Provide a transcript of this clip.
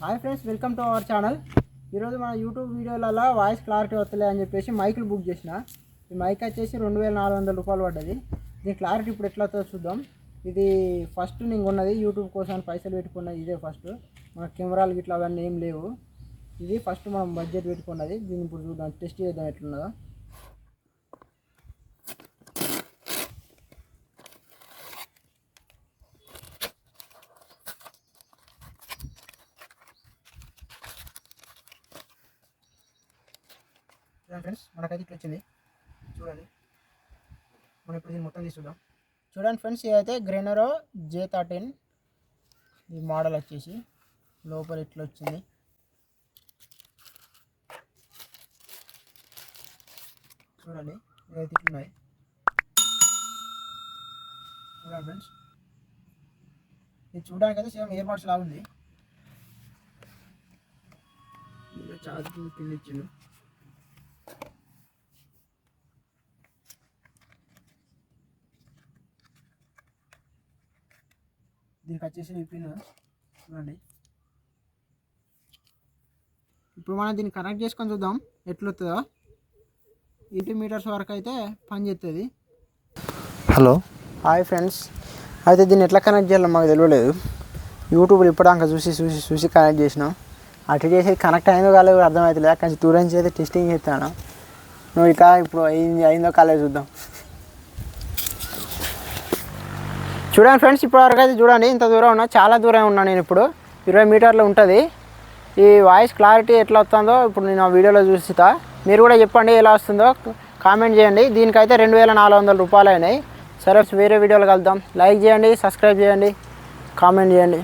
Hi friends, welcome to our channel. ఈరోజు మన YouTube వీడియోలలో వాయిస్ క్లారిటీ వస్తలే అని చెప్పేసి మైకులు బుక్ చేసిన. ఈ మైక్ వచ్చేసి 2400 రూపాయలు పడ్డది. దీని క్లారిటీ ఇప్పుడు ఎట్లా చూద్దాం. ఇది ఫస్ట్ నేను ఉన్నది యూట్యూబ్ కోసం పైసలు పెట్టుకున్నది. ఇదే ఫస్ట్, మన కెమెరాలు గిట్లా అవన్నీ ఏం లేవు. ఇది ఫస్ట్ మనం బడ్జెట్ పెట్టుకున్నది. దీన్ని ఇప్పుడు చూద్దాం, టెస్ట్ చేద్దాం ఎట్లున్నదో. ఫ్రెండ్స్, మనకైతే ఇట్లా వచ్చింది చూడండి. మనం ఇప్పుడు దీన్ని మొత్తం తీసి చూద్దాం. చూడండి ఫ్రెండ్స్, ఇదైతే గ్రెనరో J13 ఈ మోడల్ వచ్చేసి లోపల ఇట్లా వచ్చింది. చూడండి, ఇదైతే ఇట్లున్నాయి. చూడండి ఫ్రెండ్స్, ఇది చూడడానికి అయితే సేమ్ ఇయర్ బడ్స్ లాగా ఉంది. ఛార్జింగ్ పిన్ ఇచ్చిండు. దీనికి వచ్చేసి పిన్ చూడండి. ఇప్పుడు మనం దీన్ని కనెక్ట్ చేసుకొని చూద్దాం ఎట్లొస్తుందో. 80 మీటర్స్ వరకు అయితే పనిచేస్తుంది. Hello, hi friends. అయితే దీన్ని ఎట్లా కనెక్ట్ చేయాలో మాకు తెలియలేదు. యూట్యూబ్లో ఇప్పటిదాకా చూసి కనెక్ట్ చేసినాం. అటు చేసి కనెక్ట్ అయిందో కాలేదు అర్థమవుతుంది. అక్కడి దూరం నుంచి అయితే టెస్టింగ్ చేస్తాను. నువ్వు ఇక ఇప్పుడు అయిందో కాలేదు చూద్దాం. చూడండి ఫ్రెండ్స్, ఇప్పటివరకు అయితే చూడండి ఇంత దూరం ఉన్నా, చాలా దూరం ఉన్నా. నేను ఇప్పుడు 20 మీటర్లు ఉంటుంది. ఈ వాయిస్ క్లారిటీ ఎట్లా వస్తుందో ఇప్పుడు నేను ఆ వీడియోలో చూస్తా. మీరు కూడా చెప్పండి ఎలా వస్తుందో కామెంట్ చేయండి. దీనికైతే 2400 రూపాయలు అయినాయి. సరే, వేరే వీడియోలు కలుద్దాం. లైక్ చేయండి, సబ్స్క్రైబ్ చేయండి, కామెంట్ చేయండి.